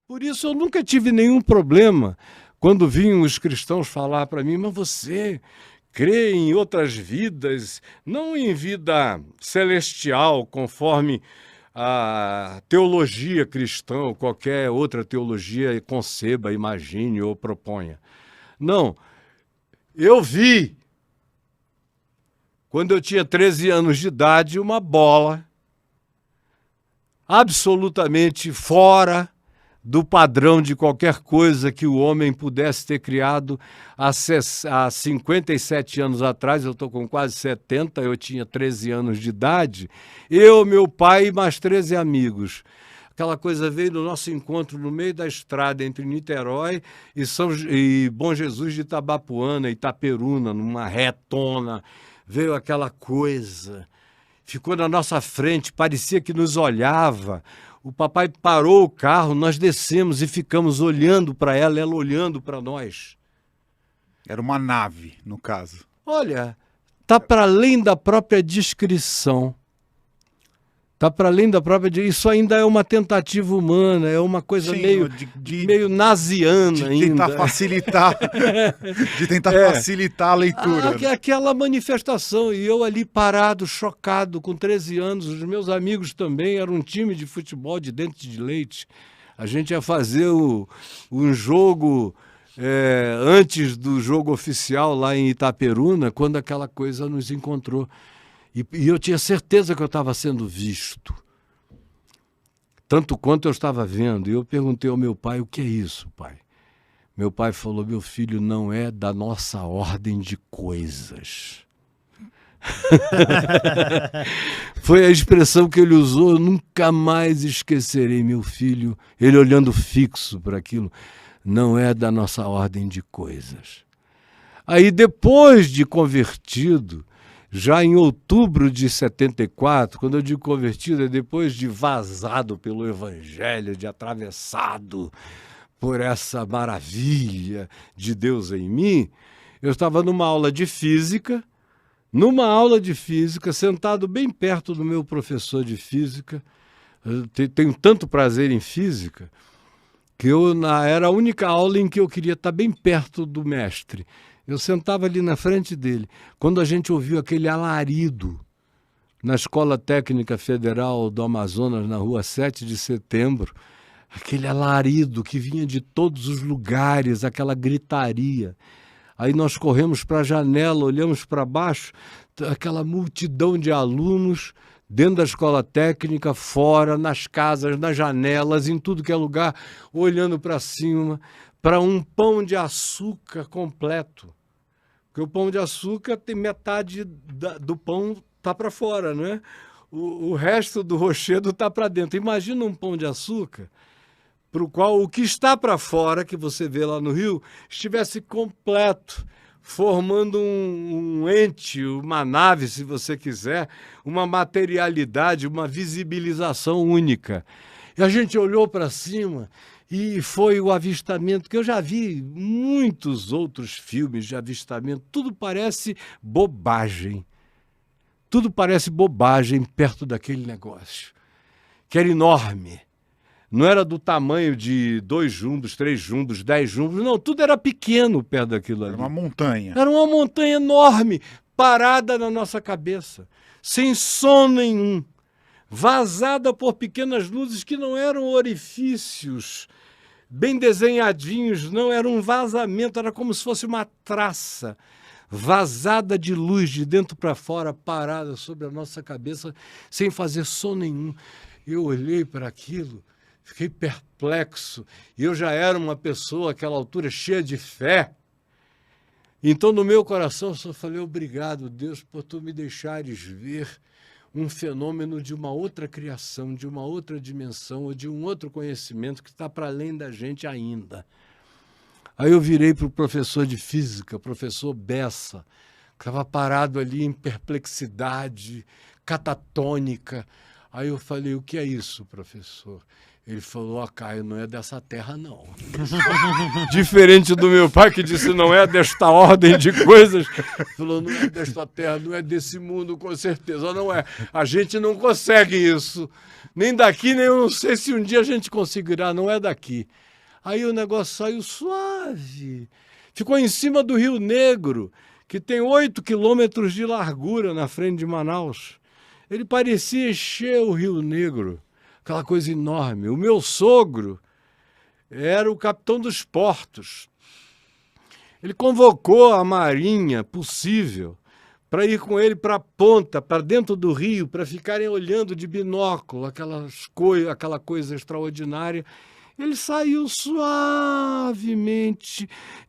Por isso eu nunca tive nenhum problema quando vinham os cristãos falar para mim, mas você crê em outras vidas, não em vida celestial, conforme a teologia cristã ou qualquer outra teologia conceba, imagine ou proponha. Não, eu vi, quando eu tinha 13 anos de idade, uma bola absolutamente fora do padrão de qualquer coisa que o homem pudesse ter criado há 57 anos atrás. Eu estou com quase 70, eu tinha 13 anos de idade. Eu, meu pai e mais 13 amigos. Aquela coisa veio do nosso encontro no meio da estrada entre Niterói e Bom Jesus de Itabapuana, Itaperuna, numa retona. Veio aquela coisa, ficou na nossa frente, parecia que nos olhava. O papai parou o carro, nós descemos e ficamos olhando para ela, ela olhando para nós. Era uma nave, no caso. Olha, está para além da própria descrição. Está para além da própria... Isso ainda é uma tentativa humana, é uma coisa Sim, meio naziana de tentar ainda. facilitar, de tentar facilitar a leitura. Aquela manifestação, e eu ali parado, chocado, com 13 anos, os meus amigos também, era um time de futebol de dente de leite. A gente ia fazer um jogo antes do jogo oficial lá em Itaperuna, quando aquela coisa nos encontrou. E eu tinha certeza que eu estava sendo visto, tanto quanto eu estava vendo. E eu perguntei ao meu pai, o que é isso, pai? Meu pai falou, meu filho, não é da nossa ordem de coisas. Foi a expressão que ele usou, eu nunca mais esquecerei, meu filho. Ele olhando fixo para aquilo, não é da nossa ordem de coisas. Aí depois de convertido, já em outubro de 74, quando eu digo convertido, é depois de vazado pelo Evangelho, de atravessado por essa maravilha de Deus em mim, eu estava numa aula de física, sentado bem perto do meu professor de física. Eu tenho tanto prazer em física, que era a única aula em que eu queria estar bem perto do mestre. Eu sentava ali na frente dele, quando a gente ouviu aquele alarido na Escola Técnica Federal do Amazonas, na rua 7 de setembro, aquele alarido que vinha de todos os lugares, aquela gritaria. Aí nós corremos para a janela, olhamos para baixo, aquela multidão de alunos dentro da escola técnica, fora, nas casas, nas janelas, em tudo que é lugar, olhando para cima, para um pão de açúcar completo. Porque o pão de açúcar tem metade do pão está para fora, não é? O resto do rochedo está para dentro. Imagina um pão de açúcar para o qual o que está para fora, que você vê lá no Rio, estivesse completo, formando um ente, uma nave, se você quiser, uma materialidade, uma visibilização única. E a gente olhou para cima e foi o avistamento, que eu já vi muitos outros filmes de avistamento, tudo parece bobagem. Tudo parece bobagem perto daquele negócio, que era enorme. Não era do tamanho de 2 jumbos, 3 jumbos, 10 jumbos, não, tudo era pequeno perto daquilo ali. Era uma montanha. Era uma montanha enorme, parada na nossa cabeça, sem som nenhum, vazada por pequenas luzes que não eram orifícios bem desenhadinhos, não, era um vazamento, era como se fosse uma traça vazada de luz de dentro para fora, parada sobre a nossa cabeça, sem fazer som nenhum. Eu olhei para aquilo, fiquei perplexo, e eu já era uma pessoa, àquela altura, cheia de fé. Então, no meu coração, eu só falei, obrigado, Deus, por tu me deixares ver um fenômeno de uma outra criação, de uma outra dimensão, ou de um outro conhecimento que está para além da gente ainda. Aí eu virei para o professor de física, professor Bessa, que estava parado ali em perplexidade, catatônica. Aí eu falei, o que é isso, professor? Ele falou, Caio, não é dessa terra, não. Diferente do meu pai, que disse, não é desta ordem de coisas. Ele falou, não é desta terra, não é desse mundo, com certeza não é. A gente não consegue isso. Nem daqui, nem eu não sei se um dia a gente conseguirá, não é daqui. Aí o negócio saiu suave. Ficou em cima do Rio Negro, que tem 8 quilômetros de largura na frente de Manaus. Ele parecia encher o Rio Negro. Aquela coisa enorme. O meu sogro era o capitão dos portos. Ele convocou a marinha possível para ir com ele para a ponta, para dentro do rio, para ficarem olhando de binóculo aquela coisa extraordinária. Ele saiu suavemente,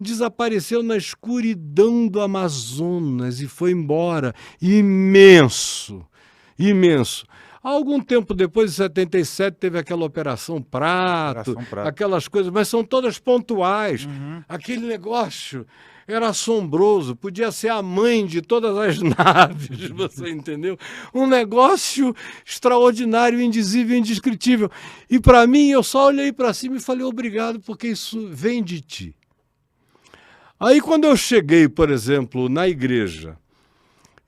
desapareceu na escuridão do Amazonas e foi embora. Imenso, imenso. Algum tempo depois, em 77, teve aquela Operação Prato, aquelas coisas, mas são todas pontuais. Uhum. Aquele negócio era assombroso, podia ser a mãe de todas as naves, você entendeu? Um negócio extraordinário, indizível, indescritível. E para mim, eu só olhei para cima e falei, obrigado, porque isso vem de ti. Aí quando eu cheguei, por exemplo, na igreja,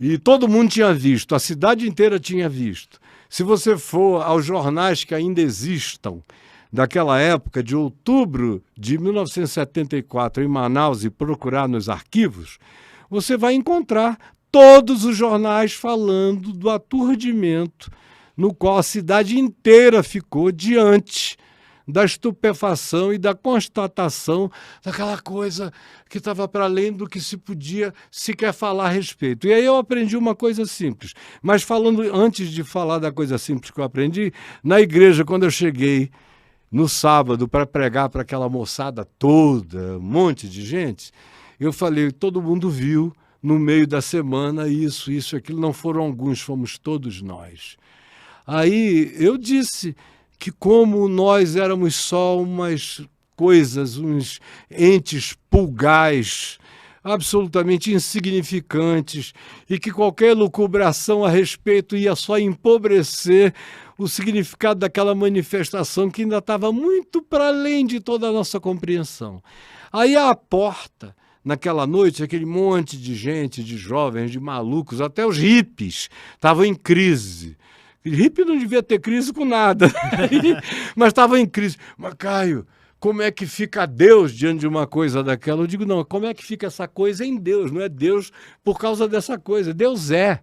e todo mundo tinha visto, a cidade inteira tinha visto. Se você for aos jornais que ainda existam, daquela época, de outubro de 1974, em Manaus, e procurar nos arquivos, você vai encontrar todos os jornais falando do aturdimento no qual a cidade inteira ficou diante da estupefação e da constatação daquela coisa que estava para além do que se podia sequer falar a respeito. E aí eu aprendi uma coisa simples. Mas falando, antes de falar da coisa simples que eu aprendi, na igreja, quando eu cheguei no sábado para pregar para aquela moçada toda, um monte de gente, eu falei, todo mundo viu no meio da semana isso, aquilo, não foram alguns, fomos todos nós. Aí eu disse que como nós éramos só umas coisas, uns entes pulgais, absolutamente insignificantes, e que qualquer lucubração a respeito ia só empobrecer o significado daquela manifestação que ainda estava muito para além de toda a nossa compreensão. Aí à porta, naquela noite, aquele monte de gente, de jovens, de malucos, até os hippies estavam em crise. Hippie não devia ter crise com nada, mas estava em crise. Mas, Caio, como é que fica Deus diante de uma coisa daquela? Eu digo, não, como é que fica essa coisa em Deus? Não é Deus por causa dessa coisa. Deus é.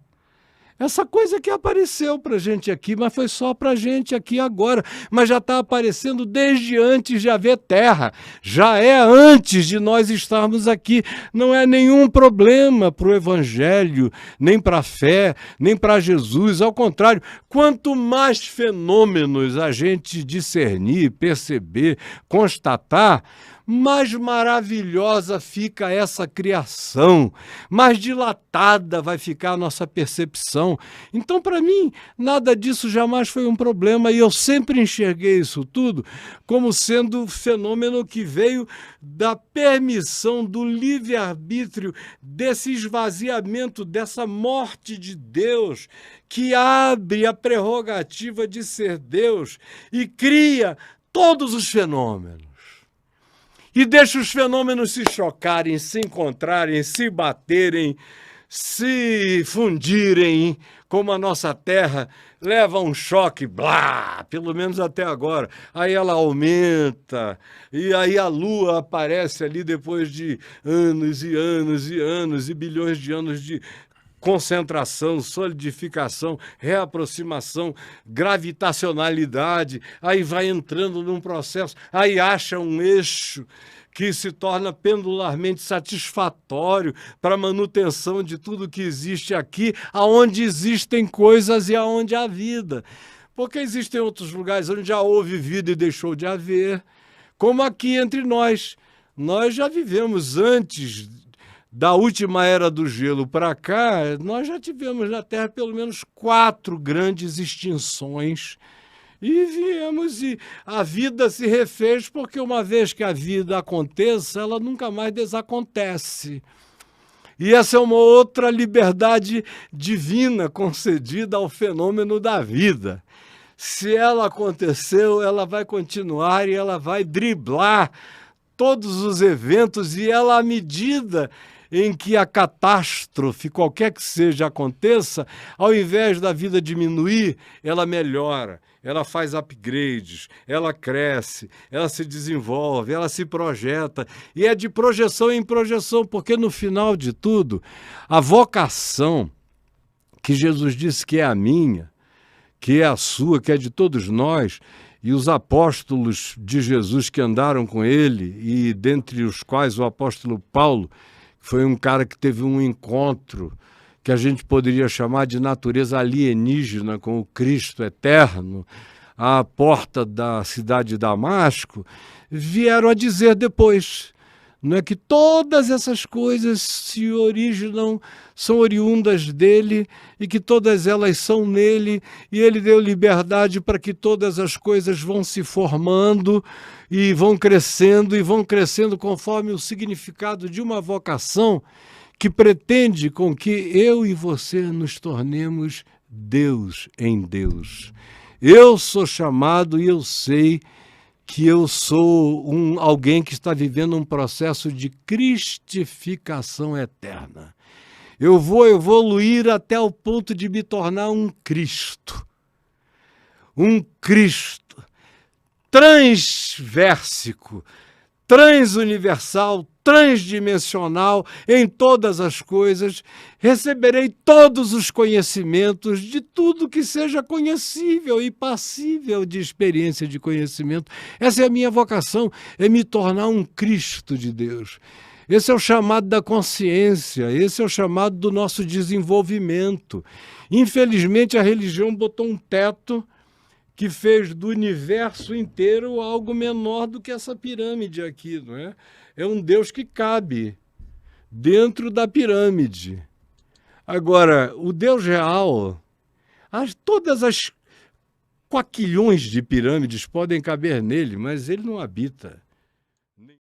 Essa coisa que apareceu para a gente aqui, mas foi só para a gente aqui agora. Mas já está aparecendo desde antes de haver terra. Já é antes de nós estarmos aqui. Não é nenhum problema para o Evangelho, nem para a fé, nem para Jesus. Ao contrário, quanto mais fenômenos a gente discernir, perceber, constatar, mais maravilhosa fica essa criação, mais dilatada vai ficar a nossa percepção. Então, para mim, nada disso jamais foi um problema e eu sempre enxerguei isso tudo como sendo fenômeno que veio da permissão, do livre-arbítrio, desse esvaziamento, dessa morte de Deus, que abre a prerrogativa de ser Deus e cria todos os fenômenos. E deixa os fenômenos se chocarem, se encontrarem, se baterem, se fundirem, como a nossa Terra leva um choque, blá, pelo menos até agora. Aí ela aumenta, e aí a Lua aparece ali depois de anos e anos e anos, e bilhões de anos de concentração, solidificação, reaproximação, gravitacionalidade, aí vai entrando num processo, aí acha um eixo que se torna pendularmente satisfatório para a manutenção de tudo que existe aqui, aonde existem coisas e aonde há vida. Porque existem outros lugares onde já houve vida e deixou de haver, como aqui entre nós. Nós já vivemos antes da última era do gelo para cá, nós já tivemos na Terra pelo menos 4 grandes extinções e viemos e a vida se refez porque uma vez que a vida aconteça, ela nunca mais desacontece. E essa é uma outra liberdade divina concedida ao fenômeno da vida. Se ela aconteceu, ela vai continuar e ela vai driblar todos os eventos, e ela, à medida em que a catástrofe, qualquer que seja, aconteça, ao invés da vida diminuir, ela melhora, ela faz upgrades, ela cresce, ela se desenvolve, ela se projeta, e é de projeção em projeção, porque no final de tudo, a vocação que Jesus disse que é a minha, que é a sua, que é de todos nós, e os apóstolos de Jesus que andaram com ele, e dentre os quais o apóstolo Paulo, foi um cara que teve um encontro que a gente poderia chamar de natureza alienígena com o Cristo eterno, à porta da cidade de Damasco, vieram a dizer depois, não é, que todas essas coisas se originam, são oriundas dele, e que todas elas são nele, e ele deu liberdade para que todas as coisas vão se formando e vão crescendo conforme o significado de uma vocação que pretende com que eu e você nos tornemos Deus em Deus. Eu sou chamado e eu sei que eu sou alguém que está vivendo um processo de cristificação eterna. Eu vou evoluir até o ponto de me tornar um Cristo transversico, transuniversal, transdimensional em todas as coisas. Receberei todos os conhecimentos de tudo que seja conhecível e passível de experiência de conhecimento. Essa é a minha vocação, é me tornar um Cristo de Deus. Esse é o chamado da consciência, esse é o chamado do nosso desenvolvimento. Infelizmente, a religião botou um teto que fez do universo inteiro algo menor do que essa pirâmide aqui, não é? É um Deus que cabe dentro da pirâmide. Agora, o Deus real, todas as quaquilhões de pirâmides podem caber nele, mas ele não habita